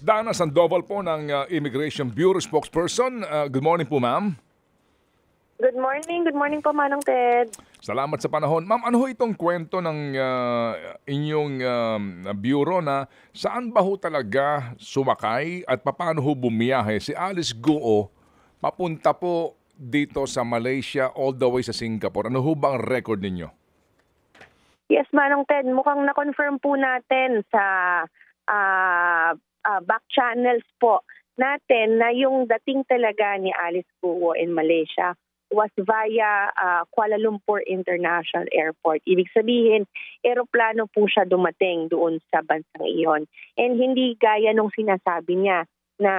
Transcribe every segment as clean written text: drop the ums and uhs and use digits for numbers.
Dana Sandoval po ng Immigration Bureau spokesperson. Good morning po, ma'am. Good morning. Good morning po, Manong Ted. Salamat sa panahon. Ma'am, ano ho itong kwento ng inyong bureau na saan ba ho talaga sumakay at paano ho bumiyahe si Alice Guo papunta po dito sa Malaysia all the way sa Singapore? Ano ho ba ang record ninyo? Yes, Manong Ted. Mukhang na-confirm po natin sa back channels po natin na yung dating talaga ni Alice Guo in Malaysia was via Kuala Lumpur International Airport. Ibig sabihin, eroplano po siya dumating doon sa bansang iyon. And hindi gaya nung sinasabi niya na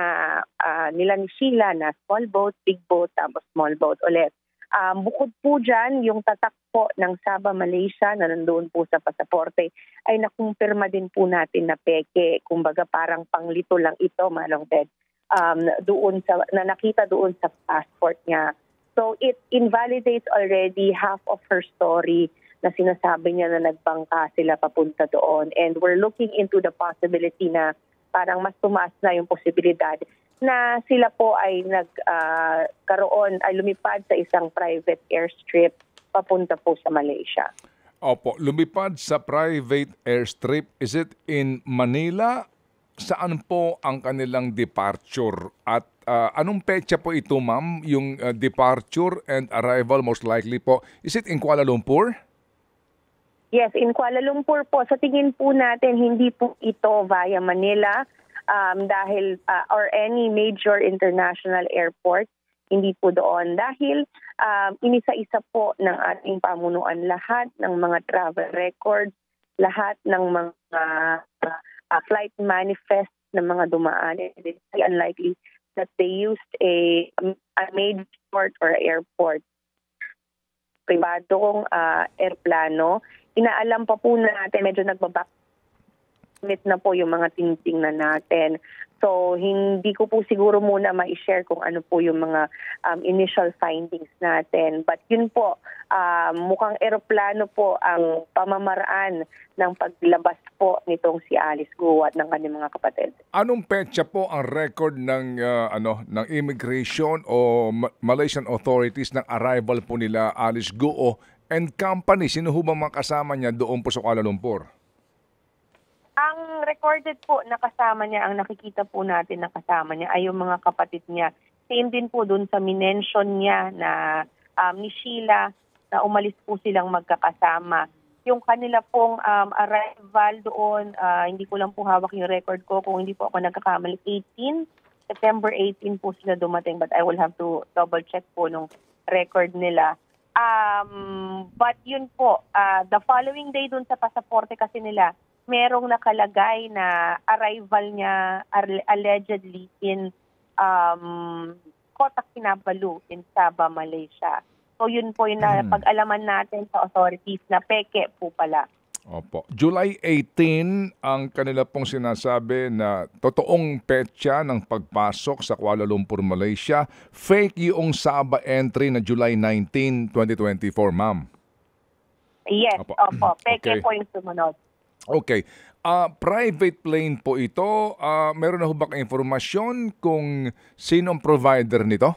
nila ni Sheila na small boat, big boat, tapos small boat ulit. Bukod po dyan, yung tatak po ng Sabah, Malaysia na nandoon po sa pasaporte ay nakumpirma din po natin na peke. Kumbaga parang panglito lang ito, Manong Ted, na nakita doon sa passport niya. So it invalidates already half of her story na sinasabi niya na nagbangka sila papunta doon. And we're looking into the possibility na parang mas tumaas na yung posibilidad na sila po ay lumipad sa isang private airstrip papunta po sa Malaysia. Opo, lumipad sa private airstrip. Is it in Manila? Saan po ang kanilang departure? At anong petsa po ito, ma'am? Yung departure and arrival most likely po. Is it in Kuala Lumpur? Yes, in Kuala Lumpur po. Sa tingin po natin, hindi po ito via Manila dahil or any major international airport. Hindi po doon. Dahil inisa-isa po ng ating pamunuan lahat ng mga travel records, lahat ng mga flight manifest ng mga dumaan. It's unlikely that they used a major port or airport. Pribadong airplano. Inaalam pa po natin, medyo nagbabakit na po yung mga tinitingnan natin. So, hindi ko po siguro muna ma-share kung ano po yung mga initial findings natin. But yun po, mukhang eroplano po ang pamamaraan ng paglabas po nitong si Alice Guo at ng kanyang mga kapatid. Anong petsa po ang record ng ng immigration o Malaysian authorities ng arrival po nila Alice Guo and company? Sino ho ba mga kasama niya doon po sa Kuala Lumpur? Ang recorded po na kasama niya, ang nakikita po natin na kasama niya ay yung mga kapatid niya. Same din po dun sa minention niya na ni Sheila na umalis po silang magkakasama. Yung kanila pong arrival doon, hindi ko lang po hawak yung record ko. Kung hindi po ako nagkakamali, September 18 po sila dumating. But I will have to double check po nung record nila. But yun po, the following day dun sa pasaporte kasi nila, merong nakalagay na arrival niya allegedly in Kota Kinabalu in Sabah, Malaysia. So yun po yung pag-alaman natin sa authorities na peke po pala. Opo. July 18 ang kanila pong sinasabi na totoong petsa ng pagpasok sa Kuala Lumpur, Malaysia. Fake yung Sabah entry na July 19, 2024, ma'am. Yes, opo. Peke Okay. po yung sumunod. Okay. Private plane po ito. Meron na ho ba kang informasyon kung sino ang provider nito?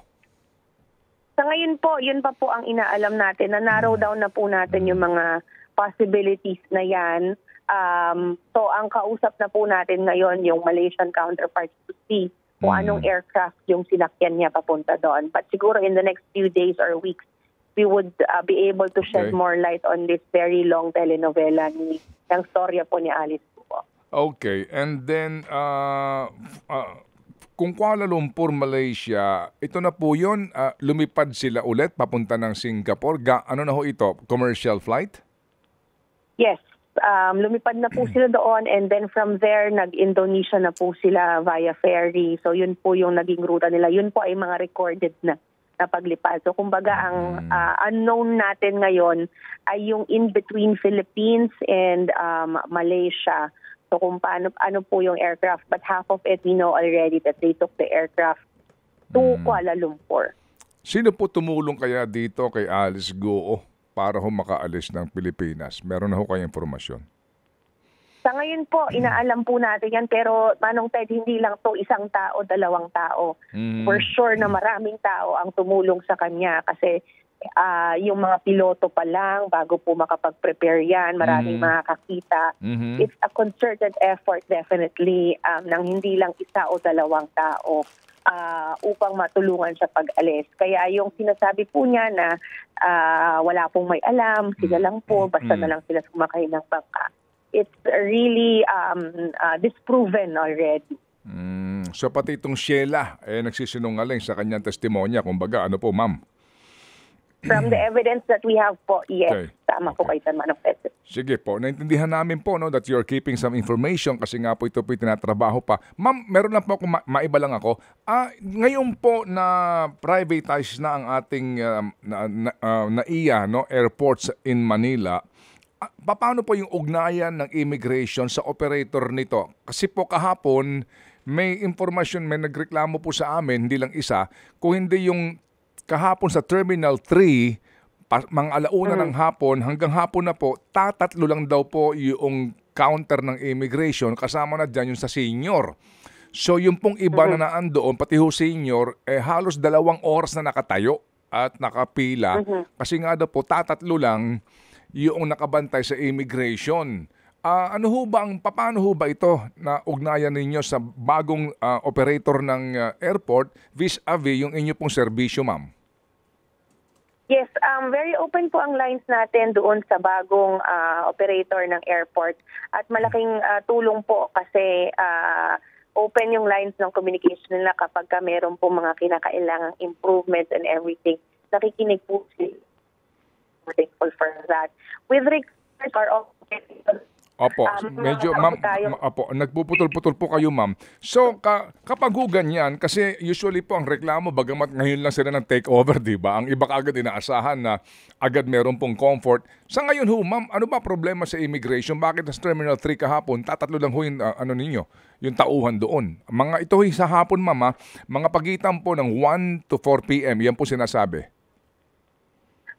Sa ngayon po, yun pa po ang inaalam natin. Na narrow down na po natin yung mga possibilities na yan. So ang kausap na po natin ngayon yung Malaysian counterparts to see kung anong aircraft yung sinakyan niya papunta doon. But siguro in the next few days or weeks, we would be able to shed more light on this very long telenovela ng storya po ni Alice po. Okay. And then, kung Kuala Lumpur, Malaysia, ito na po yun, lumipad sila ulit papunta ng Singapore. Ano na ho ito? Commercial flight? Yes. Lumipad na po sila doon and then from there, nag-Indonesia na po sila via ferry. So yun po yung naging ruta nila. Yun po ay mga recorded na paglipad. So kumbaga ang unknown natin ngayon ay yung in between Philippines and Malaysia. So kung ano po yung aircraft, but half of it we know already that they took the aircraft to Kuala Lumpur. Sino po tumulong kaya dito kay Alice Guo para ho makaalis ng Pilipinas? Meron na ho kayong informasyon? Sa Sa ngayon po, inaalam po natin yan, pero Manong Ted, hindi lang to isang tao, dalawang tao. For sure na maraming tao ang tumulong sa kanya kasi yung mga piloto pa lang, bago po makapag-prepare yan, maraming makakakita. It's a concerted effort definitely ng hindi lang isa o dalawang tao upang matulungan siya pag-alis. Kaya yung sinasabi po niya na wala pong may alam, sila lang po, basta na lang sila sumakay ng bangka. It's really disproven already. So pati itong Sheila, nagsisinungaling sa kanyang testimonya. Kumbaga, ano po, ma'am? From the evidence that we have po, yes. Okay. Tama po kayo, Manong Ted. Sige po, naintindihan namin po no, that you're keeping some information kasi nga po ito po tinatrabaho pa. Ma'am, meron lang po ako, maiba lang ako. Ngayon po na privatize na ang ating NAIA, no, airports in Manila, paano po yung ugnayan ng immigration sa operator nito? Kasi po kahapon, may informasyon, may nagreklamo po sa amin, hindi lang isa, kung hindi yung kahapon sa Terminal 3, mga alauna ng hapon, hanggang hapon na po, tatatlo lang daw po yung counter ng immigration, kasama na dyan yung sa senior. So yung pong iba na naan doon, pati ho senior, halos 2 oras na nakatayo at nakapila, kasi nga daw po, tatatlo lang yung nakabantay sa immigration. Paano ho ba ito na ugnayan ninyo sa bagong operator ng airport vis-a-vis yung inyo pong serbisyo, ma'am? Yes, very open po ang lines natin doon sa bagong operator ng airport at malaking tulong po kasi open yung lines ng communication nila kapag meron po mga kinakailangang improvements and everything. Nakikinig po sila. We're thankful for that. With regards to our Opo, medyo ma'am, nagpuputol-putol po kayo, ma'am. So kapag ganyan, kasi usually po ang reklamo bagamat ngayon lang sila ng takeover, 'di ba? Ang iba kaagad inaasahan na agad meron pong comfort. Sa ngayon ho, ma'am, ano ba problema sa immigration? Bakit sa Terminal 3 kahapon tatatlo lang ho yung ninyo, yung tauhan doon? Mga ito sa hapon, ma'am, mga pagitan po ng 1 to 4 PM, yan po sinasabi.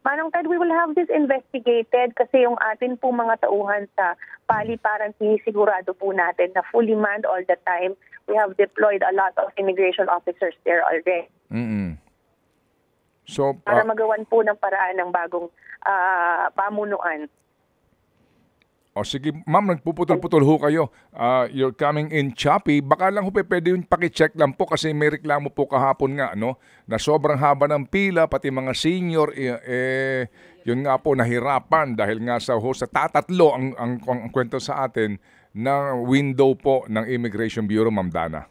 Manong Ted, we will have this investigated kasi yung atin po mga tauhan sa paliparan, sinisigurado po natin na fully manned all the time. We have deployed a lot of immigration officers there already. So, para magawan po ng paraan ng bagong pamunuan. Sige, ma'am, nagpuputol-putol ho kayo. You're coming in choppy. Baka lang ho pwede yung pakicheck lang po kasi may reklamo po kahapon nga, no? Na sobrang haba ng pila, pati mga senior, yun nga po, nahirapan dahil nga sa tatatlo ang kwento sa atin na window po ng Immigration Bureau, Ma'am Dana.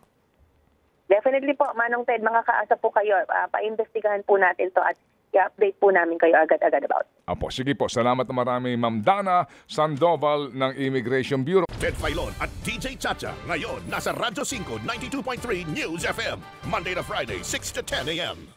Definitely po, Manong Ted, mga kaasa po kayo. Paimbestigahan po natin to at i-update po namin kayo agad-agad about. Apo, sige po. Salamat na marami, Ma'am Dana Sandoval ng Immigration Bureau. Ted Filon at DJ Chacha. Ngayon, nasa Radyo 5, 92.3 News FM. Monday to Friday, 6 to 10 a.m.